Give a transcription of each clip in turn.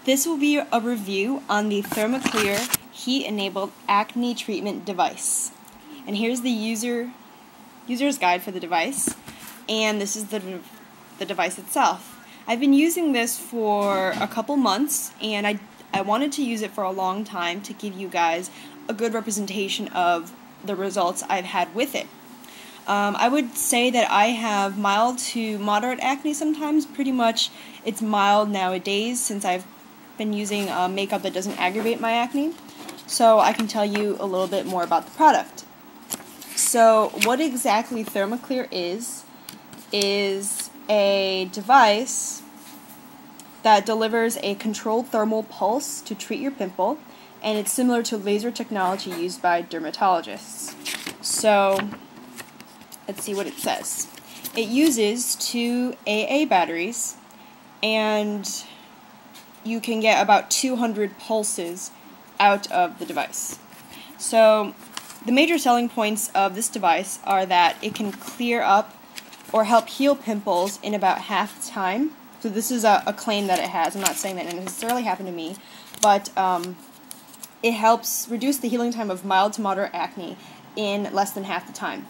This will be a review on the ThermaClear heat-enabled acne treatment device. And here's the user's guide for the device, and this is the device itself. I've been using this for a couple months, and I wanted to use it for a long time to give you guys a good representation of the results I've had with it. I would say that I have mild to moderate acne sometimes. Pretty much it's mild nowadays since I've been using makeup that doesn't aggravate my acne. So I can tell you a little bit more about the product. So what exactly ThermaClear is a device that delivers a controlled thermal pulse to treat your pimple, and it's similar to laser technology used by dermatologists. So let's see what it says. It uses 2 AA batteries, and you can get about 200 pulses out of the device. So the major selling points of this device are that it can clear up or help heal pimples in about half the time. So this is a claim that it has. I'm not saying that it necessarily happened to me, but it helps reduce the healing time of mild to moderate acne in less than half the time.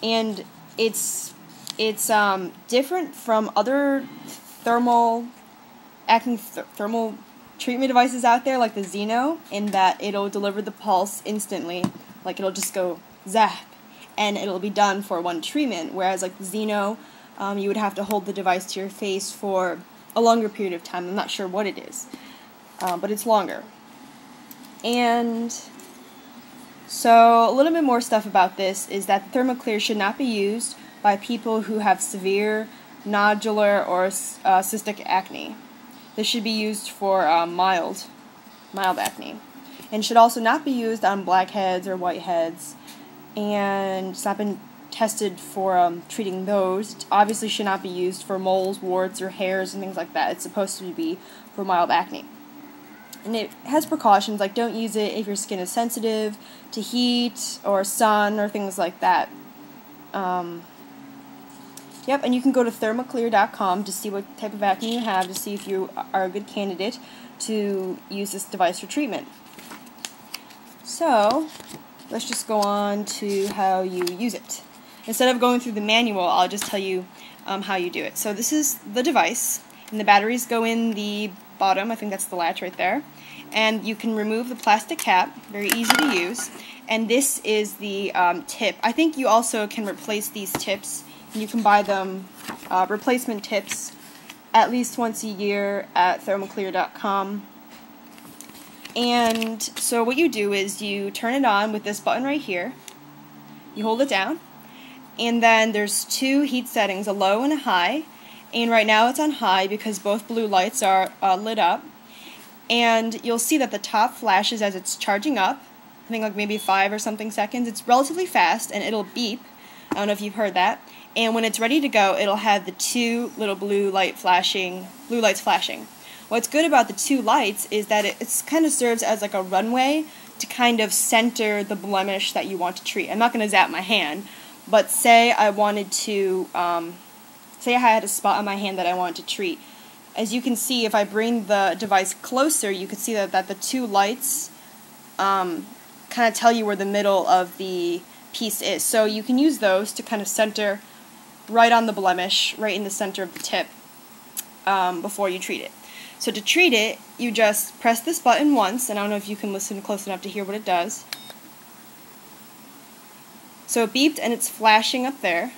And it's different from other thermal treatment devices out there, like the Xeno, in that it'll deliver the pulse instantly. Like, it'll just go zap, and it'll be done for one treatment. Whereas like the Xeno, you would have to hold the device to your face for a longer period of time. I'm not sure what it is, but it's longer. And so a little bit more stuff about this is that ThermaClear should not be used by people who have severe nodular or cystic acne. This should be used for mild acne, and should also not be used on blackheads or whiteheads, and it's not been tested for treating those. It obviously should not be used for moles, warts, or hairs and things like that. It's supposed to be for mild acne. And it has precautions, like don't use it if your skin is sensitive to heat or sun or things like that. Yep, and you can go to ThermaClear.com to see what type of acne you have, to see if you are a good candidate to use this device for treatment. So let's just go on to how you use it. Instead of going through the manual, I'll just tell you how you do it. So this is the device, and the batteries go in the bottom. I think that's the latch right there. And you can remove the plastic cap, very easy to use. And this is the tip. I think you also can replace these tips. You can buy them, replacement tips, at least once a year at ThermaClear.com. And so what you do is you turn it on with this button right here. You hold it down, and then there's 2 heat settings, a low and a high. And right now it's on high because both blue lights are lit up. And you'll see that the top flashes as it's charging up. I think like maybe 5 or something seconds. It's relatively fast, and it'll beep. I don't know if you've heard that. And when it's ready to go, it'll have the 2 little blue lights flashing. What's good about the 2 lights is that it kind of serves as like a runway to kind of center the blemish that you want to treat. I'm not going to zap my hand, but say I wanted to, say I had a spot on my hand that I wanted to treat. As you can see, if I bring the device closer, you can see that the 2 lights kind of tell you where the middle of the piece is. So you can use those to kind of center right on the blemish, right in the center of the tip, before you treat it. So to treat it, you just press this button once, and I don't know if you can listen close enough to hear what it does. So it beeped, and it's flashing up there.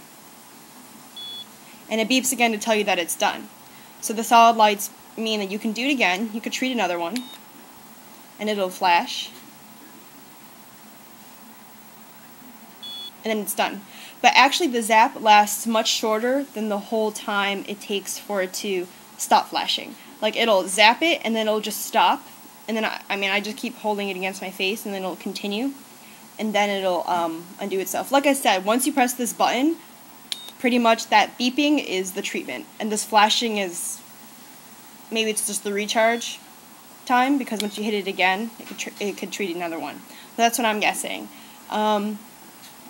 And it beeps again to tell you that it's done. So the solid lights mean that you can do it again. You could treat another one, and it'll flash. And then it's done. But actually the zap lasts much shorter than the whole time it takes for it to stop flashing. Like, it'll zap it, and then it'll just stop, and then I just keep holding it against my face, and then it'll continue, and then it'll undo itself. Like I said, once you press this button, pretty much that beeping is the treatment, and this flashing is, maybe it's just the recharge time, because once you hit it again, it could treat another one. So that's what I'm guessing.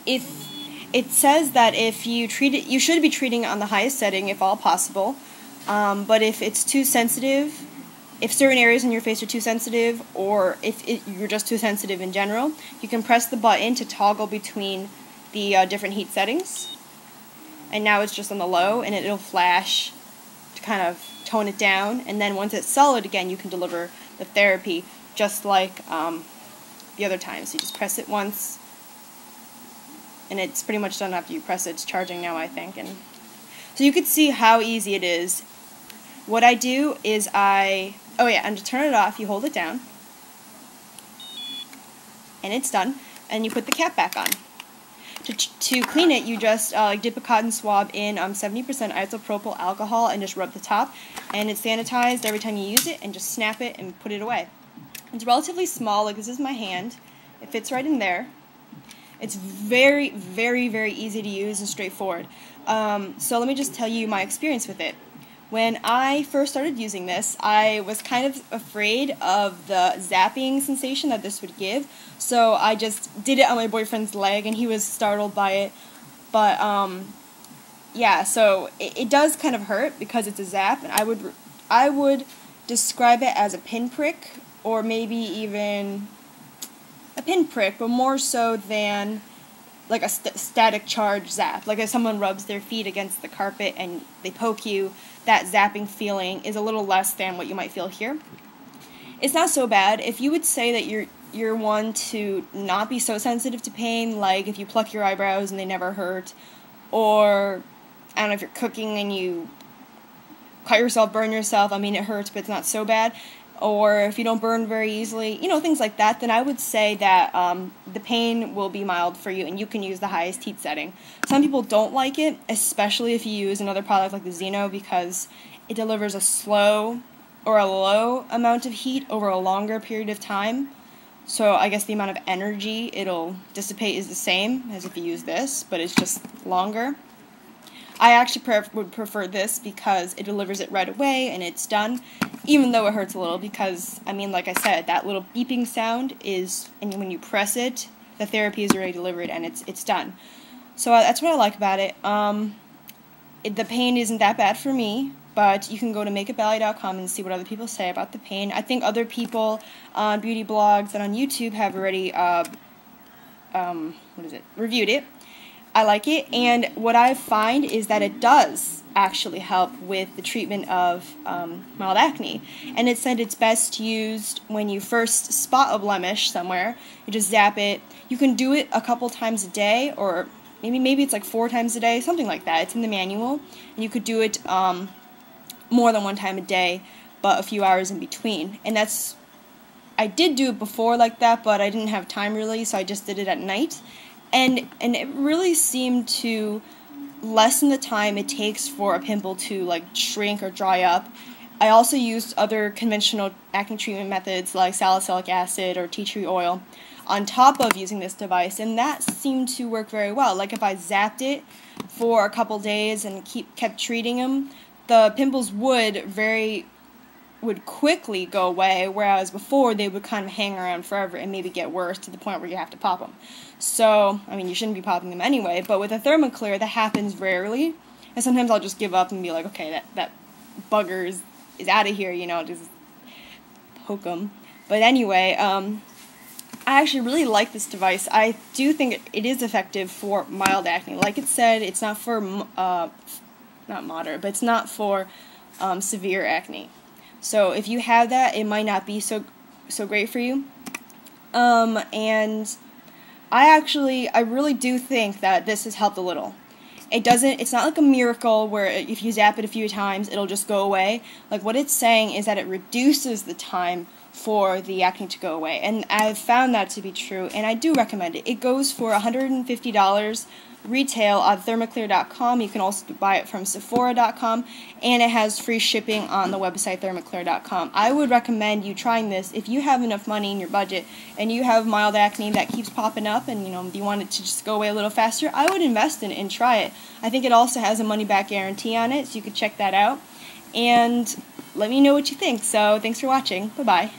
If it says that if you treat it, you should be treating it on the highest setting if all possible. But if it's too sensitive, if certain areas in your face are too sensitive, or if you're just too sensitive in general, you can press the button to toggle between the different heat settings. And now it's just on the low, and it'll flash to kind of tone it down. And then once it's solid again, you can deliver the therapy just like the other time. So you just press it once, and it's pretty much done after you press it. It's charging now, I think. And so you could see how easy it is. What I do is and to turn it off, you hold it down, and it's done, and you put the cap back on. To clean it, you just dip a cotton swab in 70% isopropyl alcohol and just rub the top, and it's sanitized every time you use it, and just snap it and put it away. It's relatively small, like this is my hand. It fits right in there. It's very, very, very easy to use and straightforward. So let me just tell you my experience with it. When I first started using this, I was kind of afraid of the zapping sensation that this would give, so I just did it on my boyfriend's leg, and he was startled by it. But yeah, so it does kind of hurt because it's a zap, and I would describe it as a pinprick, or maybe even a pinprick, but more so than like a static charge zap. Like if someone rubs their feet against the carpet and they poke you, that zapping feeling is a little less than what you might feel here. It's not so bad. If you would say that you're one to not be so sensitive to pain, like if you pluck your eyebrows and they never hurt, or I don't know, if you're cooking and you cut yourself, burn yourself, I mean it hurts but it's not so bad, or if you don't burn very easily, you know, things like that, then I would say that the pain will be mild for you and you can use the highest heat setting. Some people don't like it, especially if you use another product like the Xeno, because it delivers a slow or a low amount of heat over a longer period of time. So I guess the amount of energy it'll dissipate is the same as if you use this, but it's just longer. I actually would prefer this because it delivers it right away and it's done, even though it hurts a little because, I mean, like I said, that little beeping sound is, and when you press it, the therapy is already delivered and it's done. So that's what I like about it. The pain isn't that bad for me, but you can go to makeupvalley.com and see what other people say about the pain. I think other people on beauty blogs and on YouTube have already, reviewed it. I like it, and what I find is that it does actually help with the treatment of mild acne. And it said it's best used when you first spot a blemish somewhere. You just zap it. You can do it a couple times a day, or maybe it's like 4 times a day, something like that. It's in the manual, and you could do it more than 1 time a day, but a few hours in between. And I did do it before like that, but I didn't have time really, so I just did it at night. And it really seemed to lessen the time it takes for a pimple to like shrink or dry up. I also used other conventional acne treatment methods like salicylic acid or tea tree oil on top of using this device, and that seemed to work very well. Like if I zapped it for a couple days and kept treating them, the pimples would quickly go away, whereas before they would kind of hang around forever and maybe get worse to the point where you have to pop them. So, I mean, you shouldn't be popping them anyway, but with a ThermaClear, that happens rarely, and sometimes I'll just give up and be like, okay, that bugger is out of here, you know, just poke them. But anyway, I actually really like this device. I do think it is effective for mild acne. Like it said, it's not for, not moderate, but it's not for severe acne. So if you have that, it might not be so great for you. And I really do think that this has helped a little. It's not like a miracle where if you zap it a few times, it'll just go away. Like what it's saying is that it reduces the time for the acne to go away. And I've found that to be true, and I do recommend it. It goes for $150 retail on ThermaClear.com. You can also buy it from Sephora.com, and it has free shipping on the website ThermaClear.com. I would recommend you trying this if you have enough money in your budget and you have mild acne that keeps popping up and you want it to just go away a little faster. I would invest in it and try it. I think it also has a money-back guarantee on it, so you could check that out. And let me know what you think. So thanks for watching. Bye-bye.